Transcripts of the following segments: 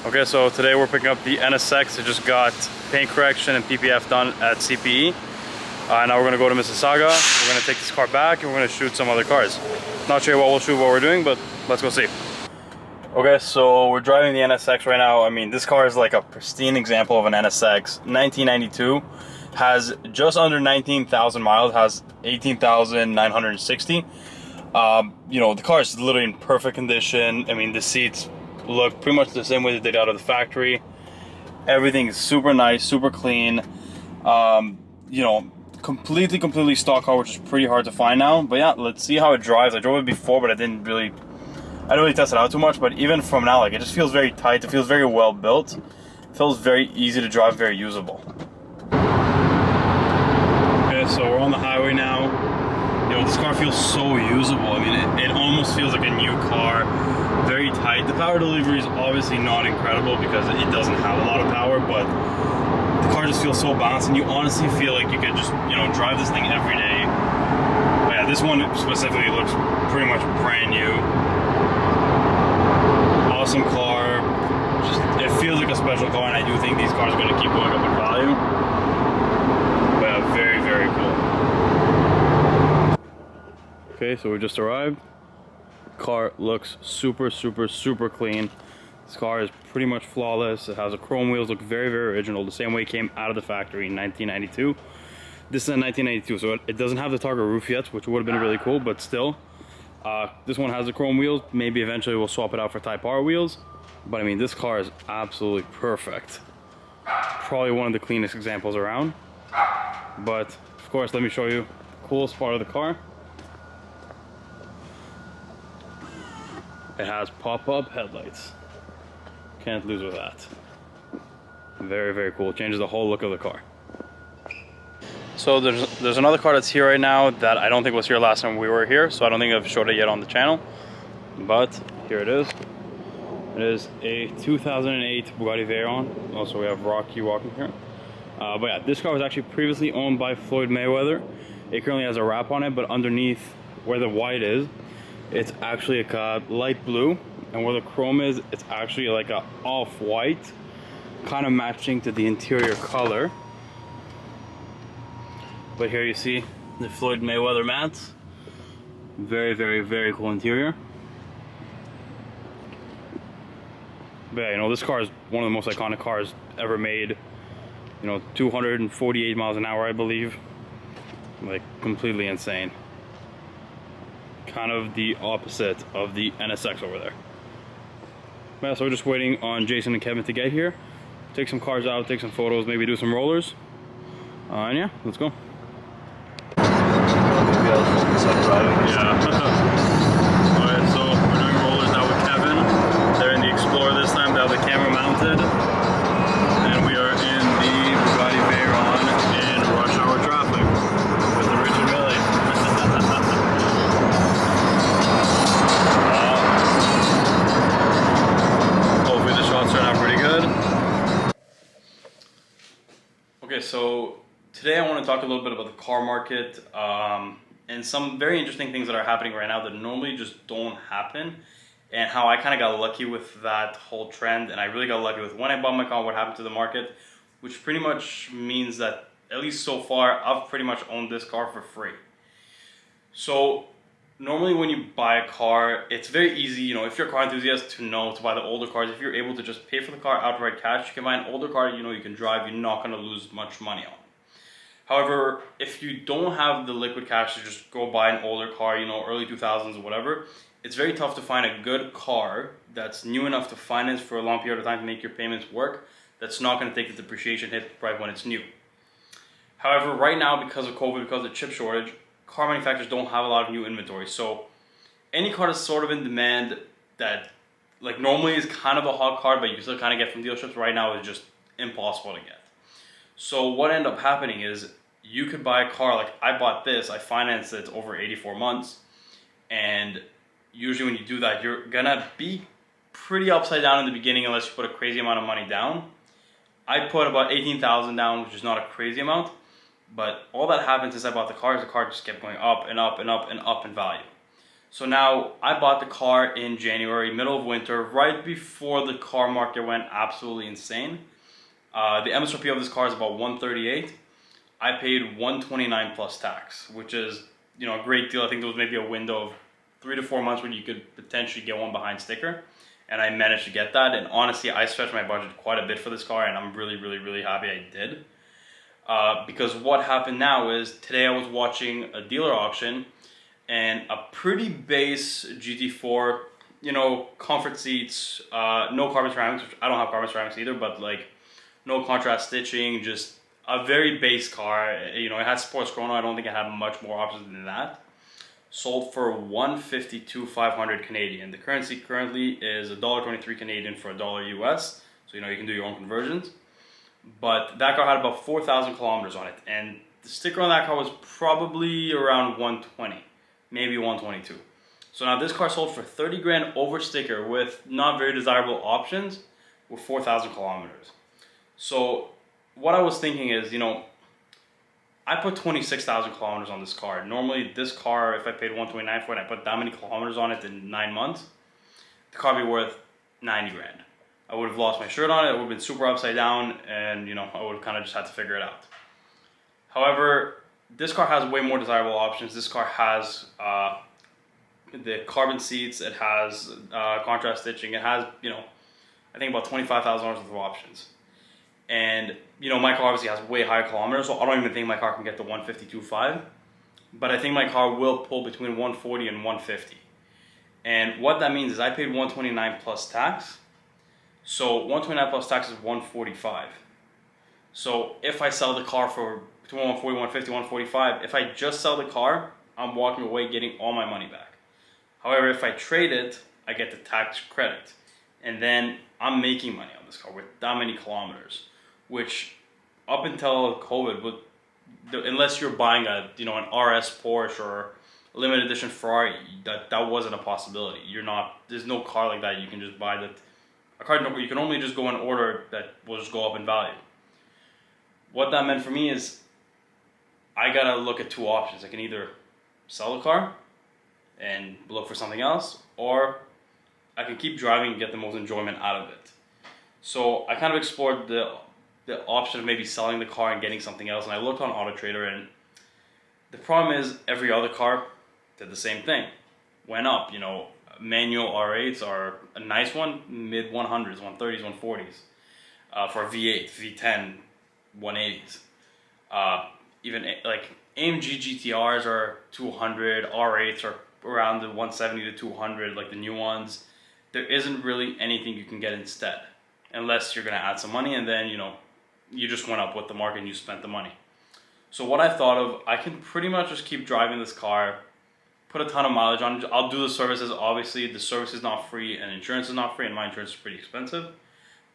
Okay, so today we're picking up the NSX. It just got paint correction and PPF done at CPE. Now we're gonna go to Mississauga. We're gonna take this car back and we're gonna shoot some other cars. Not sure what we'll shoot, what we're doing, but let's go see. Okay, so we're driving the NSX right now. I mean, this car is like a pristine example of an NSX. 1992, has just under 19,000 miles, has 18,960. You know, the car is literally in perfect condition. I mean, the seats look pretty much the same way that they got out of the factory. Everything is super nice, super clean. You know, completely stock car, which is pretty hard to find now. But yeah, let's see how it drives. I drove it before, but I didn't really test it out too much. But even from now, like, it just feels very tight. It feels very well built. It feels very easy to drive, very usable. Okay, so we're on the highway now. You know, this car feels so usable. I mean, it almost feels like a new car. Very tight. The power delivery is obviously not incredible because it doesn't have a lot of power, but the car just feels so balanced, and you honestly feel like you could just, you know, drive this thing every day. But yeah, this one specifically looks pretty much brand new. Awesome car. Just, it feels like a special car, and I do think these cars are going to keep going up in value. But yeah, very cool. Okay, so we just arrived. Car looks super clean. This car is pretty much flawless. It has the chrome wheels, look very original, the same way it came out of the factory in 1992. This is a 1992, so it doesn't have the Targa roof yet, which would have been really cool, but still. This one has the chrome wheels. Maybe eventually we'll swap it out for Type R wheels. But I mean, this car is absolutely perfect. Probably one of the cleanest examples around. But of course, let me show you the coolest part of the car. It has pop-up headlights. Can't lose with that. Very cool. Changes the whole look of the car. So there's another car that's here right now that I don't think was here last time we were here, so I don't think I've showed it yet on the channel. But here it is. It is a 2008 Bugatti Veyron. Also, we have Rocky walking here. But yeah, this car was actually previously owned by Floyd Mayweather. It currently has a wrap on it, but underneath where the white is, it's actually like a light blue, and where the chrome is, it's actually like a off-white, kind of matching to the interior color. But here you see the Floyd Mayweather mats. Very cool interior. But yeah, you know, this car is one of the most iconic cars ever made. You know, 248 miles an hour, I believe. Like, completely insane. Kind of the opposite of the NSX over there. Yeah, so we're just waiting on Jason and Kevin to get here, take some cars out, take some photos, maybe do some rollers, and yeah, let's go. Alright, so we're doing rollers now with Kevin. They're in the Explorer this time. They have the camera mounted, and we are in the Bugatti Veyron in rush hour traffic with the Rich and Millie. Hopefully the shots turn out pretty good. Okay, so today I want to talk a little bit about the car market and some very interesting things that are happening right now that normally just don't happen, and how I kind of got lucky with that whole trend. And I really got lucky with when I bought my car, what happened to the market, which pretty much means that, at least so far, I've pretty much owned this car for free. So normally when you buy a car, it's very easy, you know, if you're a car enthusiast, to know to buy the older cars. If you're able to just pay for the car outright cash, you can buy an older car, you know, you can drive, you're not going to lose much money on. However, if you don't have the liquid cash to just go buy an older car, you know, early 2000s or whatever, it's very tough to find a good car that's new enough to finance for a long period of time to make your payments work, that's not going to take the depreciation hit right when it's new. However, right now, because of COVID, because of the chip shortage, car manufacturers don't have a lot of new inventory. So any car that's sort of in demand that, like, normally is kind of a hot car, but you can still kind of get from dealerships, right now is just impossible to get. So what ended up happening is, you could buy a car, like I bought this, I financed it over 84 months, and usually when you do that, you're gonna be pretty upside down in the beginning unless you put a crazy amount of money down. I put about 18,000 down, which is not a crazy amount, but all that happened since I bought the car is the car just kept going up and up in value. So now I bought the car in January, middle of winter, right before the car market went absolutely insane. The MSRP of this car is about 138. I paid 129 plus tax, which is, a great deal. I think there was maybe a window of 3 to 4 months when you could potentially get one behind sticker, and I managed to get that. And honestly, I stretched my budget quite a bit for this car, and I'm really, really, really happy I did. Because what happened now is today I was watching a dealer auction, and a pretty base GT4, comfort seats, no carbon ceramics, which I don't have carbon ceramics either, but like no contrast stitching, just a very base car. It had sports chrono. I don't think it had much more options than that. Sold for 152,500 Canadian. The currency currently is $1.23 Canadian for $1 US. So you can do your own conversions. But that car had about 4,000 kilometers on it, and the sticker on that car was probably around 120, maybe 122. So now this car sold for 30 grand over sticker with not very desirable options with 4,000 kilometers. So what I was thinking is, I put 26,000 kilometers on this car. Normally this car, if I paid 129 for it, I put that many kilometers on it in 9 months, the car would be worth 90 grand. I would have lost my shirt on it, it would have been super upside down, and I would have kind of just had to figure it out. However, this car has way more desirable options. This car has the carbon seats, it has contrast stitching, it has, I think about $25,000 worth of options. And, my car obviously has way higher kilometers, so I don't even think my car can get to 152.5. But I think my car will pull between 140 and 150. And what that means is I paid 129 plus tax. So 129 plus tax is 145. So if I sell the car for between 140, 150, 145, if I just sell the car, I'm walking away getting all my money back. However, if I trade it, I get the tax credit. And then I'm making money on this car with that many kilometers, which up until COVID, unless you're buying an RS Porsche or a limited edition Ferrari, that wasn't a possibility. There's no car like that you can just buy that. A car you can only just go and order that will just go up in value. What that meant for me is I gotta look at two options. I can either sell the car and look for something else, or I can keep driving and get the most enjoyment out of it. So I kind of explored the option of maybe selling the car and getting something else, and I looked on AutoTrader, and the problem is every other car did the same thing. Went up, manual R8s are a nice one, mid 100s, 130s, 140s. For a V8, V10, 180s. Even like AMG GTRs are 200, R8s are around the 170 to 200, like the new ones. There isn't really anything you can get instead, unless you're gonna add some money, and then you just went up with the market and you spent the money. So what I thought of, I can pretty much just keep driving this car, put a ton of mileage on it. I'll do the services. Obviously, the service is not free and insurance is not free, and my insurance is pretty expensive.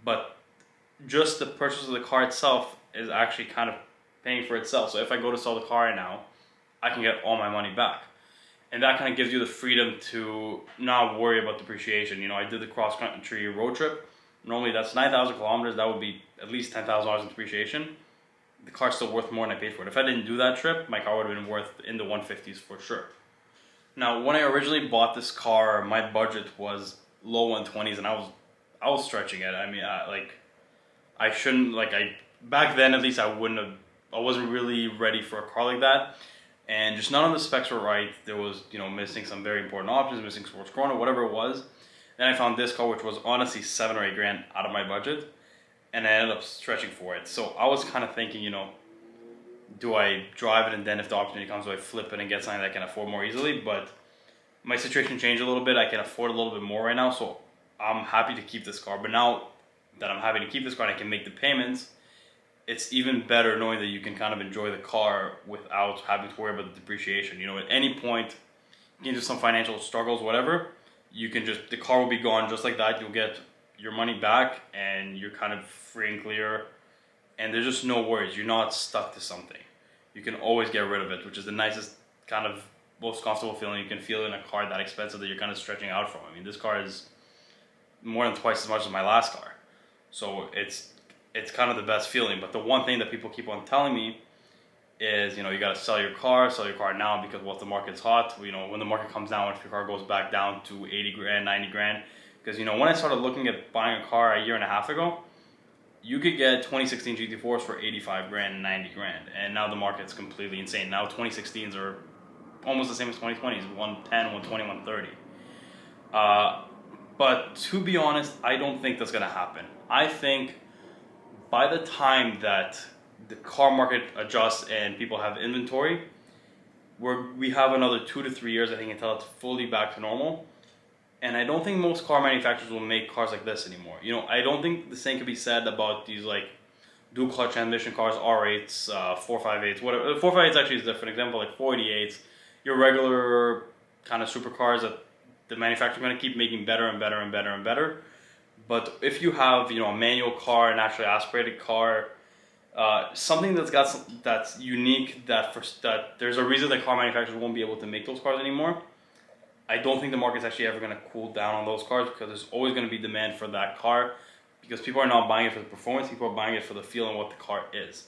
But just the purchase of the car itself is actually kind of paying for itself. So if I go to sell the car right now, I can get all my money back. And that kind of gives you the freedom to not worry about depreciation. I did the cross-country road trip. Normally that's 9,000 kilometers. That would be at least $10,000 in depreciation. The car's still worth more than I paid for it. If I didn't do that trip, my car would have been worth in the 150s for sure. Now, when I originally bought this car, my budget was low 120s, and I was stretching it. I mean, I shouldn't, back then at least I wasn't really ready for a car like that. And just none of the specs were right. There was, missing some very important options, missing sports chrono, whatever it was. Then I found this car, which was honestly 7 or 8 grand out of my budget, and I ended up stretching for it. So I was kind of thinking, do I drive it, and then if the opportunity comes, do I flip it and get something that I can afford more easily? But my situation changed a little bit. I can afford a little bit more right now, so I'm happy to keep this car. But now that I'm happy to keep this car and I can make the payments, it's even better knowing that you can kind of enjoy the car without having to worry about the depreciation. At any point, you get into some financial struggles, whatever, the car will be gone just like that. You'll get your money back and you're kind of free and clear. And there's just no worries. You're not stuck to something. You can always get rid of it, which is the nicest kind of most comfortable feeling you can feel in a car that expensive that you're kind of stretching out from. I mean, this car is more than twice as much as my last car. So it's kind of the best feeling. But the one thing that people keep on telling me is, you know, you got to sell your car now because what the market's hot. You know, when the market comes down, if your car goes back down to 80 grand, 90 grand. Because, you know, when I started looking at buying a car a year and a half ago, you could get 2016 GT4s for 85 grand and 90 grand. And now the market's completely insane. Now 2016s are almost the same as 2020s, 110, 120, 130. But to be honest, I don't think that's going to happen. I think by the time that the car market adjusts and people have inventory, we have another 2 to 3 years, I think, until it's fully back to normal. And I don't think most car manufacturers will make cars like this anymore. You know, I don't think the same could be said about these like dual clutch transmission cars, R8s, 458s, whatever. 458s actually is a different example, like 488s, your regular kind of supercars that the manufacturer's going to keep making better and better and better and better. But if you have, you know, a manual car, a naturally aspirated car, something that's unique, that there's a reason that car manufacturers won't be able to make those cars anymore. I don't think the market's actually ever going to cool down on those cars because there's always going to be demand for that car because people are not buying it for the performance, people are buying it for the feel and what the car is.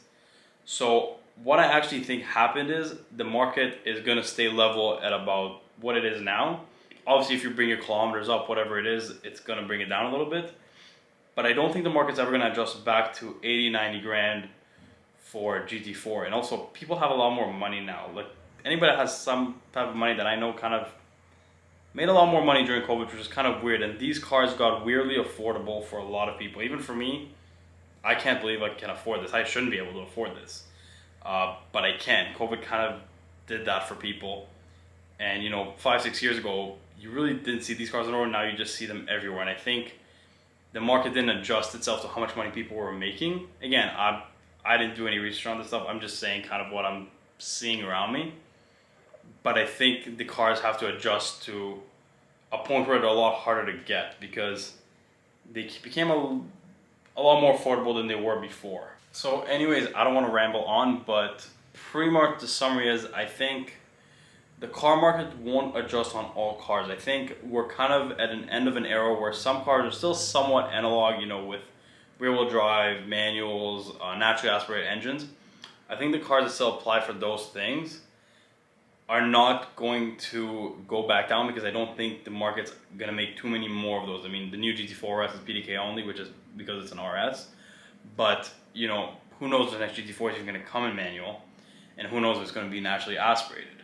So what I actually think happened is the market is going to stay level at about what it is now. Obviously, if you bring your kilometers up, whatever it is, it's going to bring it down a little bit. But I don't think the market's ever going to adjust back to 80, 90 grand for GT4. And also, people have a lot more money now. Like, anybody that has some type of money that I know kind of made a lot more money during COVID, which is kind of weird. And these cars got weirdly affordable for a lot of people. Even for me, I can't believe I can afford this. I shouldn't be able to afford this. But I can. COVID kind of did that for people. And, you know, 5-6 years ago, you really didn't see these cars on the road. Now you just see them everywhere. And I think the market didn't adjust itself to how much money people were making. Again, I didn't do any research on this stuff. I'm just saying kind of what I'm seeing around me. But I think the cars have to adjust to a point where they're a lot harder to get because they became a lot more affordable than they were before. So anyways, I don't want to ramble on, but pretty much the summary is I think the car market won't adjust on all cars. I think we're kind of at an end of an era where some cars are still somewhat analog, you know, with rear-wheel drive, manuals, naturally aspirated engines. I think the cars that still apply for those things are not going to go back down because I don't think the market's going to make too many more of those. I mean, the new GT4 RS is PDK only, which is because it's an RS. But, you know, who knows if the next GT4 is even going to come in manual, and who knows if it's going to be naturally aspirated.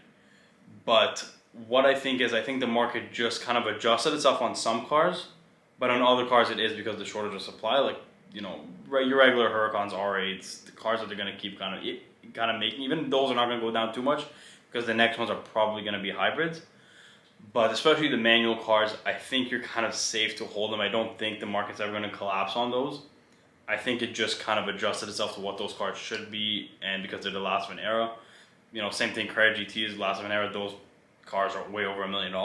But what I think is, I think the market just kind of adjusted itself on some cars, but on other cars it is because of the shortage of supply. Like, you know, your regular Huracans, R8s, the cars that they're going to keep kind of making, even those are not going to go down too much because the next ones are probably going to be hybrids. But especially the manual cars, I think you're kind of safe to hold them. I don't think the market's ever going to collapse on those. I think it just kind of adjusted itself to what those cars should be, and because they're the last of an era. You know, same thing, Carrera GT is the last of an era. Those cars are way over $1 million.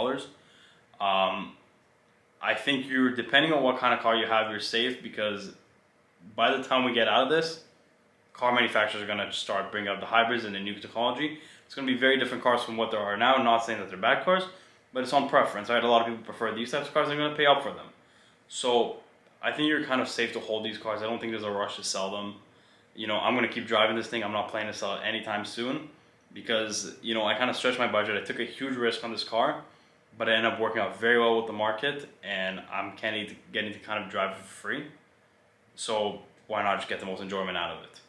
I think you're, depending on what kind of car you have, you're safe because by the time we get out of this, car manufacturers are going to start bringing up the hybrids and the new technology. It's going to be very different cars from what there are now. I'm not saying that they're bad cars, but it's on preference, right? A lot of people prefer these types of cars. They're going to pay up for them. So I think you're kind of safe to hold these cars. I don't think there's a rush to sell them. You know, I'm going to keep driving this thing. I'm not planning to sell it anytime soon because, you know, I kind of stretched my budget. I took a huge risk on this car, but it ended up working out very well with the market, and I'm getting to kind of drive it for free. So why not just get the most enjoyment out of it?